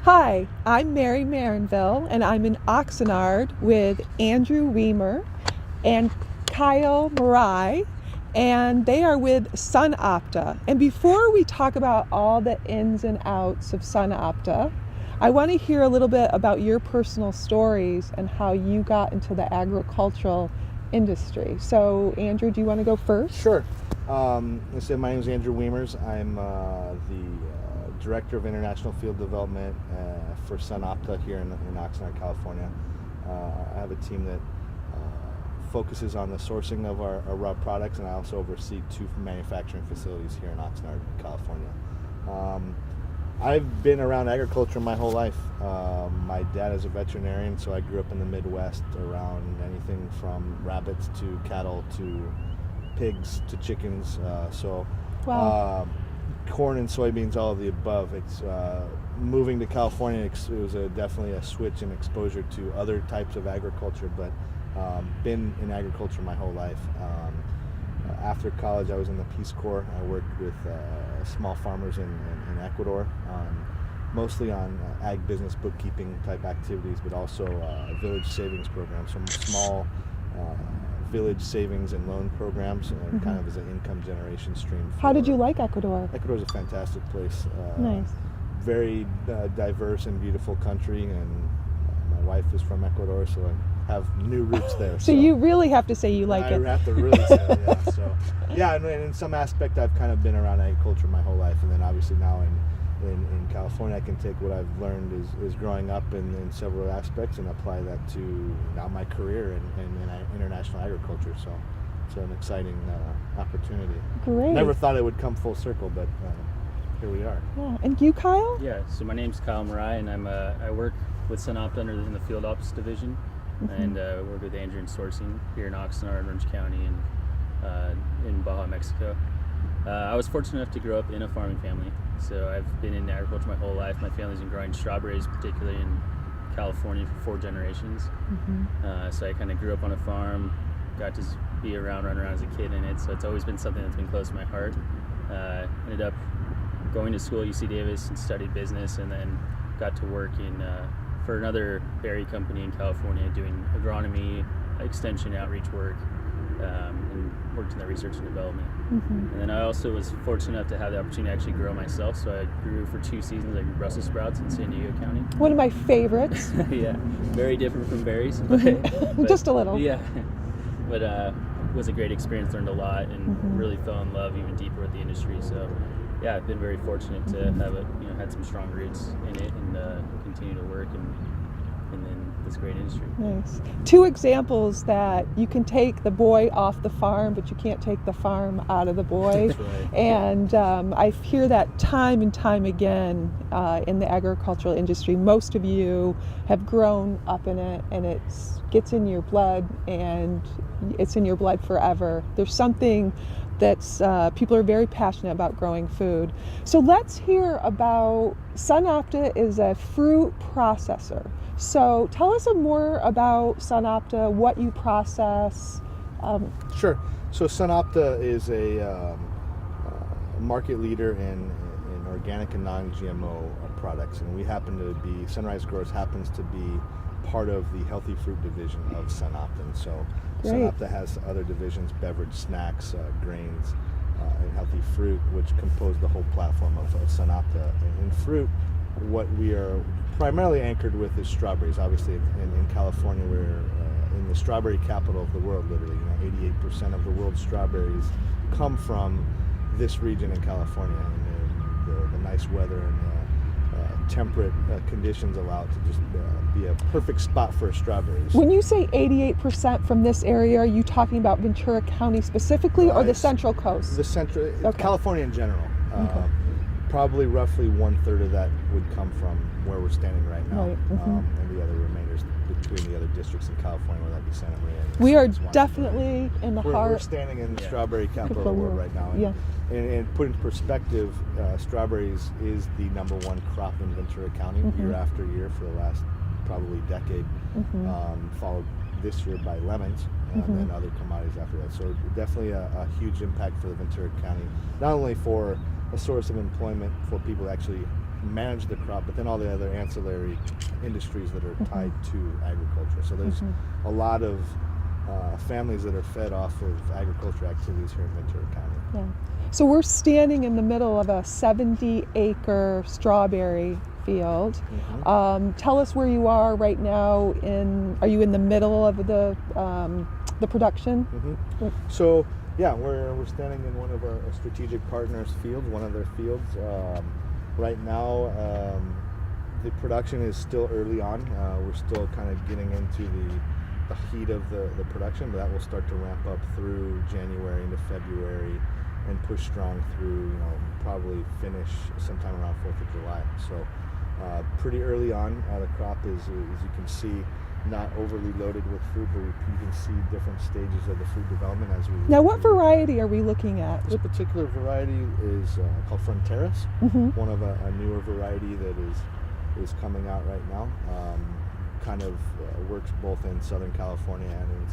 Hi, I'm Mary Marinville, and I'm in Oxnard with Andrew Weiner and Kyle Marai, and they are with Sunopta. And before we talk about all the ins and outs of Sunopta, I want to hear a little bit about your personal stories and how you got into the agricultural industry. So, Andrew, do you want to go first? Sure. My name is Andrew Weimers. I'm the Director of International Field Development for Sunopta here in Oxnard, California. I have a team that focuses on the sourcing of our raw products, and I also oversee 2 manufacturing facilities here in Oxnard, California. I've been around agriculture my whole life. My dad is a veterinarian, so I grew up in the Midwest around anything from rabbits to cattle to pigs to chickens. Wow. Corn and soybeans, all of the above. It's moving to California. It was definitely a switch in exposure to other types of agriculture, but been in agriculture my whole life. After college, I was in the Peace Corps. I worked with small farmers in Ecuador, mostly on ag business bookkeeping type activities, but also village savings programs, some small village savings and loan programs, kind of as an income generation stream. How did you like Ecuador? Ecuador is a fantastic place. Nice. Very diverse and beautiful country, and my wife is from Ecuador, so I have new roots there. So you really have to say you like it. I have to really say it, yeah. So, yeah, and in some aspect, I've kind of been around agriculture my whole life, and then obviously now in California, I can take what I've learned is growing up in several aspects and apply that to now my career in international agriculture. So it's an exciting opportunity. Great. Never thought it would come full circle, but here we are. Yeah. And you, Kyle? Yeah, so my name's Kyle Marai, and I work with Sunopta in the field ops division, and work with Andrew in sourcing here in Oxnard, Orange County, and in Baja, Mexico. I was fortunate enough to grow up in a farming family, so I've been in agriculture my whole life. My family's been growing strawberries, particularly in California, for 4 generations. So I kind of grew up on a farm, got to be around, run around as a kid in it, so it's always been something that's been close to my heart. Ended up going to school at UC Davis and studied business, and then got to work for another berry company in California doing agronomy, extension, outreach work, and worked in the research and development. And then I also was fortunate enough to have the opportunity to actually grow myself, so I grew for 2 seasons. I grew Brussels sprouts in San Diego County. One of my favorites. Yeah, very different from berries. But Just a little. Yeah, but it was a great experience, learned a lot, and really fell in love even deeper with the industry. So yeah, I've been very fortunate to have had some strong roots in it, and continue to work in this great industry. Nice. 2 examples that you can take the boy off the farm, but you can't take the farm out of the boy. That's right. And I hear that time and time again in the agricultural industry. Most of you have grown up in it, and it gets in your blood, and it's in your blood forever. There's something that's people are very passionate about growing food. So let's hear about Sunopta is a fruit processor. So tell us more about Sunopta, what you process. Sure. So Sunopta is a market leader in organic and non-GMO products, and we happen to be, Sunrise Growers happens to be part of the healthy fruit division of Sunopta. And so Great. Sunopta has other divisions: beverage, snacks, grains, and healthy fruit, which compose the whole platform of Sunopta. In fruit, what we are primarily anchored with is strawberries. Obviously, in California, we're in the strawberry capital of the world. Literally, 88% of the world's strawberries come from this region in California, and the nice weather and temperate conditions allow it to just be a perfect spot for strawberries. When you say 88% from this area, are you talking about Ventura County specifically, or the Central Coast? The Central, Okay. California in general. Okay. Probably roughly 1/3 of that would come from where we're standing right now, Right. and the other remainders between the other districts in California, whether that be Santa Maria. And We are San Juan. definitely in the We're heart. standing in the Yeah. strawberry capital of the world right now. And, Yeah. and put into perspective, strawberries is the #1 crop in Ventura County year after year for the last probably decade, followed this year by lemons and other commodities after that. So definitely a huge impact for the Ventura County, not only for a source of employment for people who actually manage the crop, but then all the other ancillary industries that are tied to agriculture. So there's a lot of families that are fed off of agriculture activities here in Ventura County. Yeah. So we're standing in the middle of a 70-acre strawberry field. Tell us where you are right now. Are you in the middle of the production? So yeah, we're standing in one of our strategic partners' fields, one of their fields. Right now, the production is still early on. We're still kind of getting into the heat of the production, but that will start to ramp up through January into February and push strong through, probably finish sometime around 4th of July. So pretty early on, the crop is, as you can see, not overly loaded with fruit, but you can see different stages of the fruit development as we... Now, what variety are we looking at? This particular variety is called Fronteras, one of a newer variety that is coming out right now. Kind of works both in Southern California and in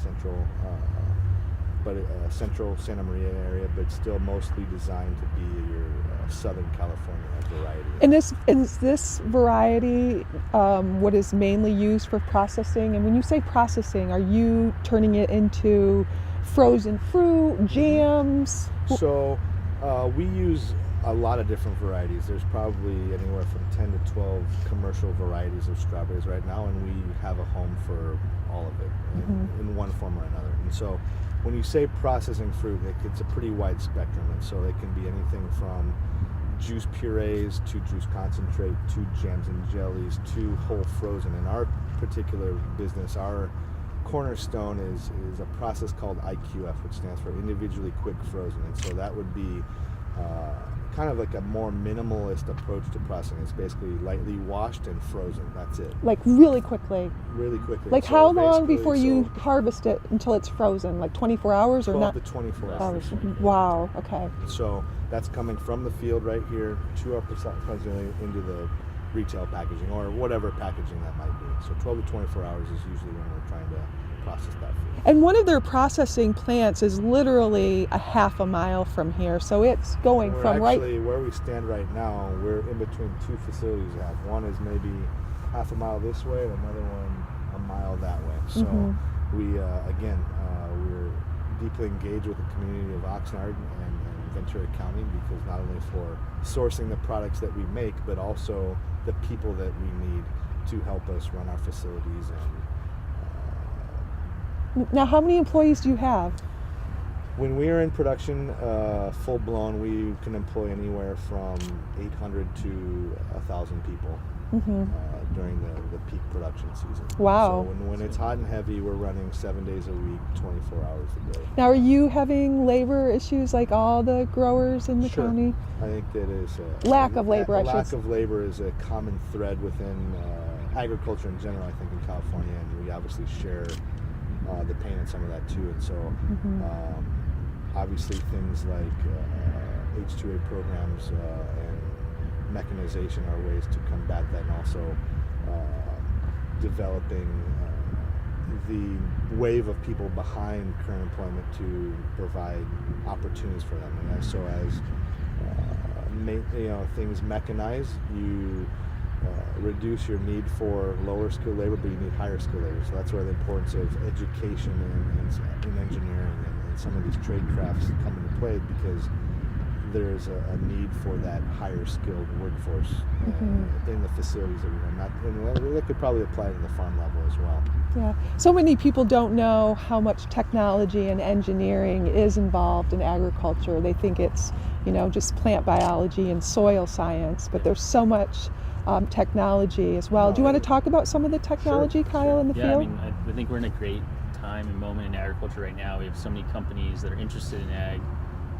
central Santa Maria area, but still mostly designed to be your Southern California variety. And is this variety what is mainly used for processing? And when you say processing, are you turning it into frozen fruit, jams? So we use a lot of different varieties. There's probably anywhere from 10 to 12 commercial varieties of strawberries right now, and we have a home for all of it in one form or another. And so when you say processing fruit, it's a pretty wide spectrum, and so it can be anything from juice purees to juice concentrate to jams and jellies to whole frozen. In our particular business, our cornerstone is a process called IQF, which stands for individually quick frozen, and so that would be kind of like a more minimalist approach to processing. It's basically lightly washed and frozen. That's it. Like really quickly? Really quickly. Like how long before you harvest it until it's frozen? Like 24 hours or not? 12 to 24 hours. Wow, okay. So that's coming from the field right here to our processing into the retail packaging or whatever packaging that might be. So 12 to 24 hours is usually when we're trying to process that food. And one of their processing plants is literally a half a mile from here, so it's going from actually, where we stand right now, we're in between two facilities. One is maybe half a mile this way and another one a mile that way. So we're deeply engaged with the community of Oxnard and Ventura County, because not only for sourcing the products that we make, but also the people that we need to help us run our facilities. Now, how many employees do you have? When we are in production, full blown, we can employ anywhere from 800 to 1,000 people during the peak production season. Wow. So when it's hot and heavy, we're running 7 days a week, 24 hours a day. Now, are you having labor issues like all the growers in the county? I think that is lack of labor. Lack of labor is a common thread within agriculture in general, I think, in California, and we obviously share the pain and some of that too. And so obviously things like H2A programs and mechanization are ways to combat that, and also developing the wave of people behind current employment to provide opportunities for them. And so as things mechanize, you reduce your need for lower skilled labor, but you need higher skilled labor. So that's where the importance of education in engineering and some of these trade crafts come into play, because there's a need for that higher skilled workforce in the facilities that we run. And that could probably apply to the farm level as well. Yeah. So many people don't know how much technology and engineering is involved in agriculture. They think it's, just plant biology and soil science, but there's so much technology as well. Do you want to talk about some of the technology, Kyle, in the field? I think we're in a great time and moment in agriculture right now. We have so many companies that are interested in ag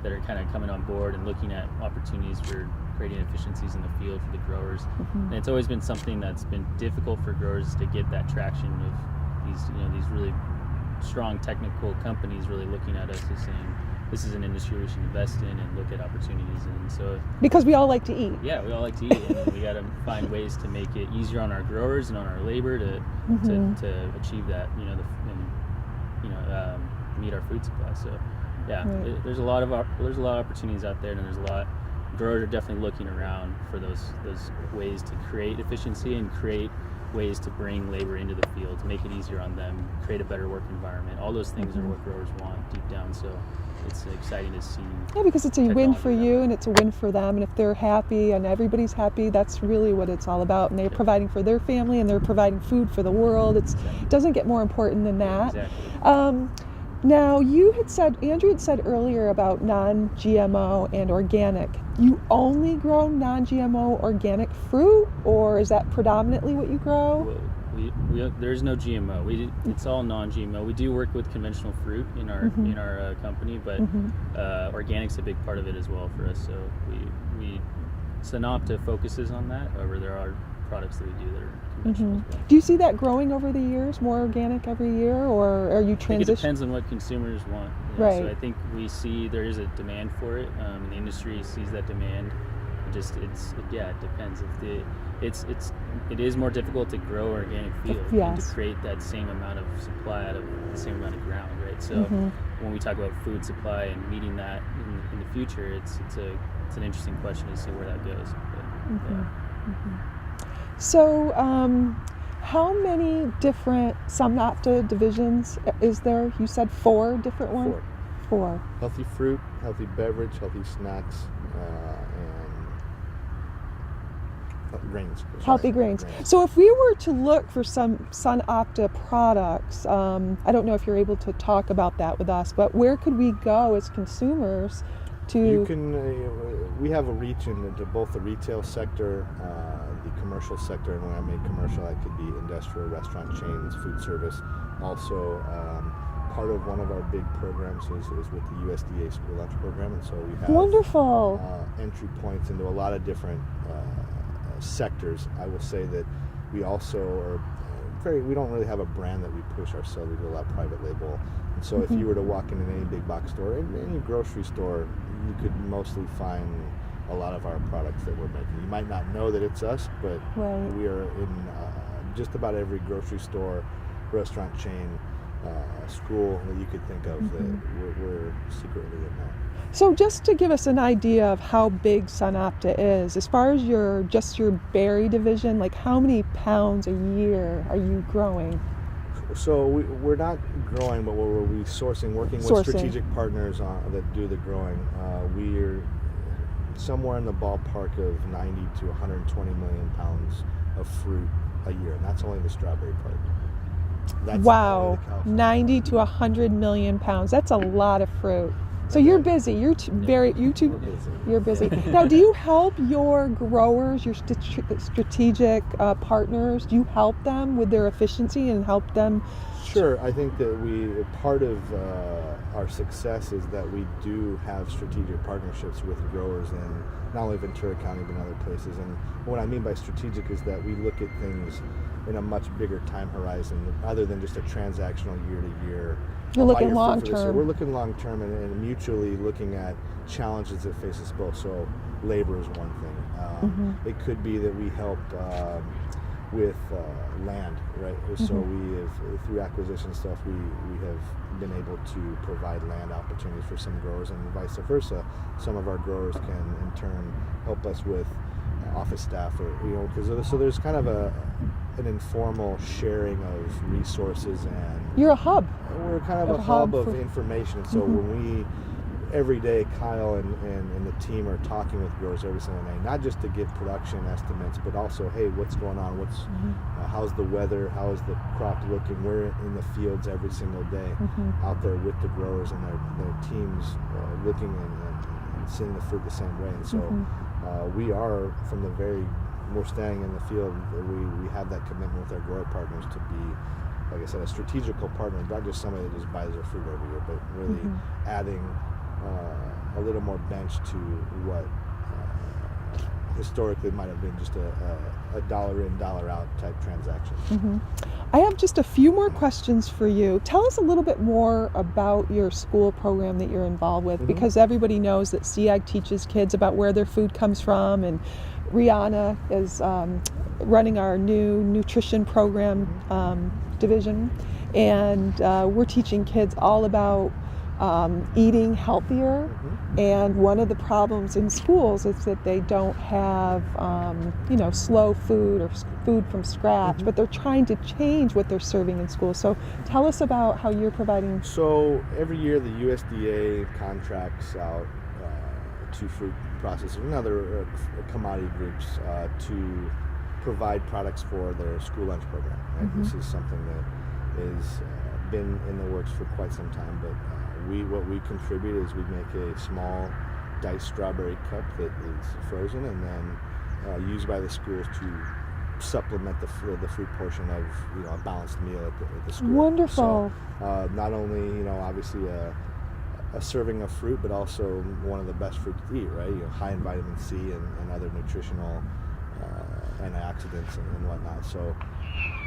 that are kind of coming on board and looking at opportunities for creating efficiencies in the field for the growers. And it's always been something that's been difficult for growers to get that traction of these really strong technical companies really looking at us as saying, this is an industry we should invest in and look at opportunities in. So because we all like to eat. Yeah, we all like to eat, and we got to find ways to make it easier on our growers and on our labor to achieve that, meet our food supply. So yeah, there's a lot of opportunities out there, and there's a lot growers are definitely looking around for those ways to create efficiency and create ways to bring labor into the field, to make it easier on them, create a better work environment. All those things are what growers want deep down. So it's exciting to see. Yeah, because it's a win for technology you and it's a win for them. And if they're happy and everybody's happy, that's really what it's all about. And they're providing for their family and they're providing food for the world. It doesn't get more important than that. Exactly. Now, Andrew had said earlier about non-GMO and organic. You only grow non-GMO organic fruit, or is that predominantly what you grow? Well, there's no GMO. It's all non-GMO. We do work with conventional fruit in our company, but organic's a big part of it as well for us. So we Sunopta focuses on that. However, there are products that we do that are conventional as well. Do you see that growing over the years, more organic every year, or are you transitioning? I think it depends on what consumers want. Right. So I think we see there is a demand for it, and the industry sees that demand. It depends. It is more difficult to grow organic field and to create that same amount of supply out of the same amount of ground, right? So when we talk about food supply and meeting that in the future, it's an interesting question to see where that goes. So, how many different Sunopta divisions is there? You said 4 different ones? 4. Healthy fruit, healthy beverage, healthy snacks, and grains. Healthy grains. So if we were to look for some Sunopta products, I don't know if you're able to talk about that with us, but where could we go as consumers to... You can, we have a reach into both the retail sector, the commercial sector, and when I mean commercial, that could be industrial, restaurant chains, food service. Also, part of one of our big programs is with the USDA school lunch program, and so we have wonderful entry points into a lot of different sectors. I will say that we also are we don't really have a brand that we push ourselves. We do a lot of private label, and so if you were to walk into any big box store, any grocery store, you could mostly find a lot of our products that we're making. You might not know that it's us, but we are in just about every grocery store, restaurant chain, school that you could think of that we're secretly in now. So just to give us an idea of how big Sunopta is, as far as your berry division, like how many pounds a year are you growing? So we're not growing, but we're working with strategic partners that do the growing. We're somewhere in the ballpark of 90 to 120 million pounds of fruit a year, and that's only the strawberry part. That's wow, 90 to 100 million pounds. That's a lot of fruit. So you're busy. You're busy. Now, do you help your growers, your strategic partners? Do you help them with their efficiency and help them? Sure. I think that part of our success is that we do have strategic partnerships with growers in not only Ventura County but in other places. And what I mean by strategic is that we look at things in a much bigger time horizon rather than just a transactional year to year. You're looking long term. We're looking long term and mutually looking at challenges that face us both. So labor is one thing. It could be that we help with land, right? So we have, through acquisition stuff, we have been able to provide land opportunities for some growers, and vice versa. Some of our growers can in turn help us with office staff, or because so there's kind of an informal sharing of resources, and you're a hub. We're kind of a hub of information. So when every day Kyle and the team are talking with growers every single day, not just to get production estimates, but also, hey, what's going on? How's the weather? How is the crop looking? We're in the fields every single day, out there with the growers and their teams, looking and seeing the fruit the same way. And so we are we're standing in the field. We have that commitment with our grower partners to be, like I said, a strategical partner, not just somebody that just buys their fruit every year, but really adding a little more bench to what historically might have been just a dollar in, dollar out type transaction. I have just a few more questions for you. Tell us a little bit more about your school program that you're involved with, because everybody knows that SEAG teaches kids about where their food comes from, and Rihanna is running our new nutrition program division, and we're teaching kids all about eating healthier. Mm-hmm. And one of the problems in schools is that they don't have, slow food or food from scratch, Mm-hmm. but they're trying to change what they're serving in schools. So tell us about how you're providing. So every year the USDA contracts out to fruit processors and other commodity groups to provide products for their school lunch program. Right? Mm-hmm. This is something that has been in the works for quite some time, but what we contribute is we make a small diced strawberry cup that is frozen and then used by the schools to supplement the fruit portion of a balanced meal at the school. Wonderful. So not only obviously a serving of fruit, but also one of the best fruit to eat, right? High in vitamin C and other nutritional antioxidants and whatnot. So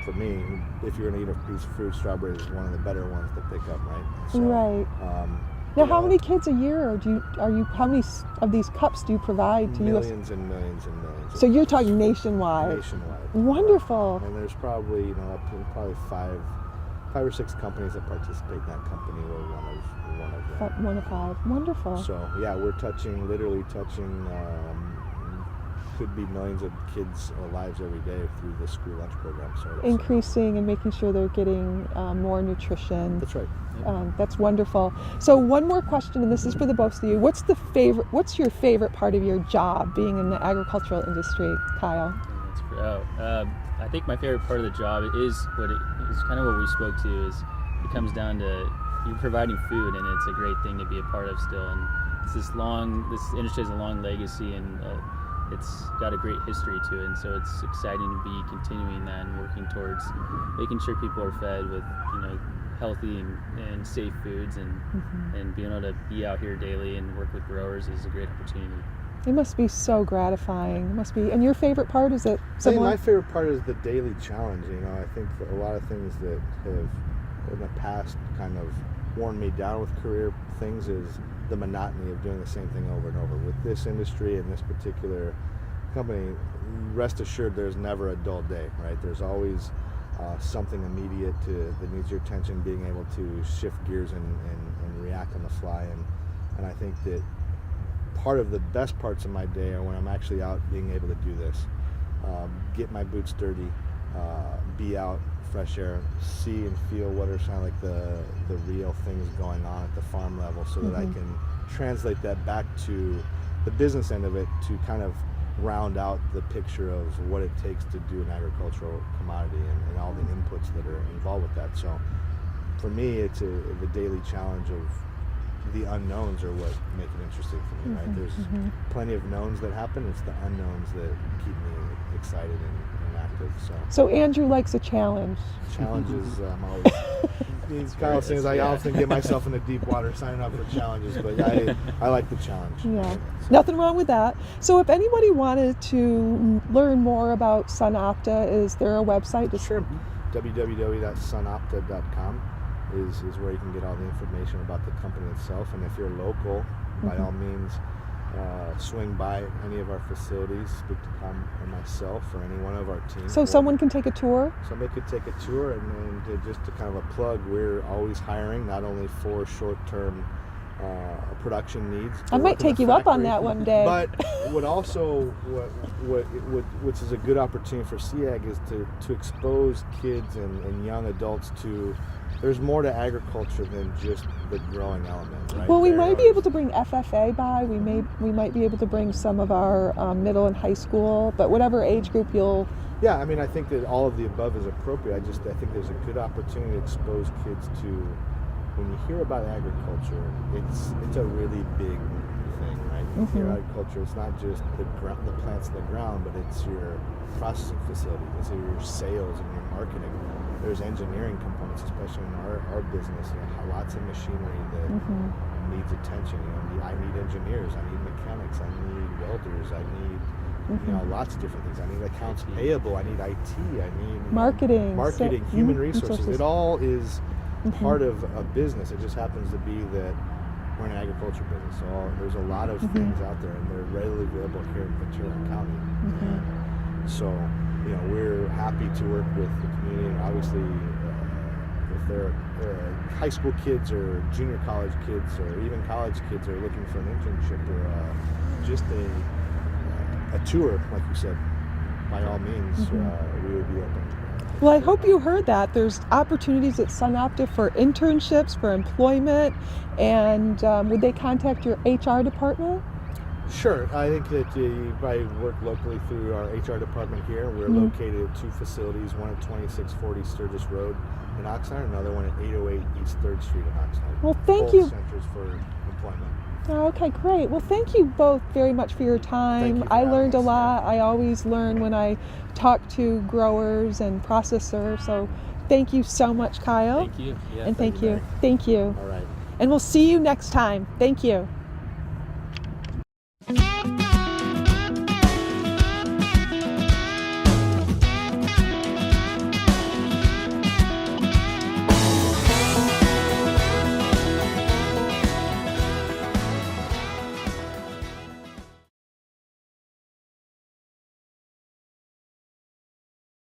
for me, if you're going to eat a piece of fruit, strawberry is one of the better ones to pick up, right? So, right. Now, how many kids a year how many of these cups do you provide to millions and millions and millions? So you're talking nationwide. Nationwide. Wonderful. Right. And there's probably probably five or six companies that participate in that company. We're one of them. One of five. Wonderful. So yeah, we're literally touching. Could be millions of kids' lives every day through the school lunch program. So increasing and making sure they're getting more nutrition. That's right. That's wonderful. So one more question, and this is for the both of you. What's your favorite part of your job being in the agricultural industry, Kyle? I think my favorite part of the job is kind of what we spoke to. Is it comes down to you providing food, and it's a great thing to be a part of still. And it's this industry has a long legacy, and it's got a great history to it, and so it's exciting to be continuing that and working towards making sure people are fed with healthy and safe foods, and being able to be out here daily and work with growers is a great opportunity. It must be so gratifying. It must be. And your favorite part, is it similar? I think my favorite part is the daily challenge. I think a lot of things that have in the past kind of worn me down with career things is the monotony of doing the same thing over and over. With this industry and this particular company, rest assured there's never a dull day, right? There's always something immediate that needs your attention, being able to shift gears and react on the fly. And I think that part of the best parts of my day are when I'm actually out being able to do this. Get my boots dirty, be out, fresh air, see and feel what are kind of like the real things going on at the farm level, so that I can translate that back to the business end of it to kind of round out the picture of what it takes to do an agricultural commodity and all the inputs that are involved with that. So for me, it's the daily challenge of the unknowns are what make it interesting for me, right? There's plenty of knowns that happen. It's the unknowns that keep me excited and active. So Andrew likes a challenge. Challenges, I'm always. Kyle says I often get myself into deep water signing up for challenges, but I like the challenge. Yeah, nothing wrong with that. So if anybody wanted to learn more about Sunopta, is there a website? Sure. www.sunopta.com is where you can get all the information about the company itself. And if you're local, by all means, swing by any of our facilities, speak to Tom or myself or any one of our team. So someone can take a tour? Somebody could take a tour, and just to kind of a plug, we're always hiring, not only for short-term production needs. I might take you up on that one day. But which is a good opportunity for SEAG is to expose kids and young adults to. There's more to agriculture than just the growing element, right? Well, we might be able to bring FFA by. We might be able to bring some of our middle and high school, but whatever age group you'll. Yeah, I mean, I think that all of the above is appropriate. I think there's a good opportunity to expose kids to. When you hear about agriculture, it's a really big thing, right? You hear agriculture, it's not just the plants in the ground, but it's your processing facility, it's your sales and your marketing. There's engineering components, especially in our business. Lots of machinery that needs attention. I need engineers, I need mechanics, I need welders, I need lots of different things. I need accounts payable, I need IT, I need marketing, human resources. It all is part of a business. It just happens to be that we're an agriculture business. So there's a lot of things out there, and they're readily available here in Ventura County. So we're happy to work with the community, and obviously if they're high school kids or junior college kids or even college kids are looking for an internship or just a tour, like you said, by all means, we would be open. Well, I hope you heard that. There's opportunities at Sunopta for internships, for employment, and would they contact your HR department? Sure. I think that you probably work locally through our HR department here. We're located at 2 facilities, one at 2640 Sturgis Road in Oxnard, another one at 808 East 3rd Street in Oxnard. Well, thank Both you. centers for employment. Oh, okay, great. Well, thank you both very much for your time. Thank you for I having learned a us. lot. I always learn when I talk to growers and processors. So thank you so much, Kyle. Thank you. Yeah, And thank you, you. Mary. Thank you. All right. And we'll see you next time. Thank you.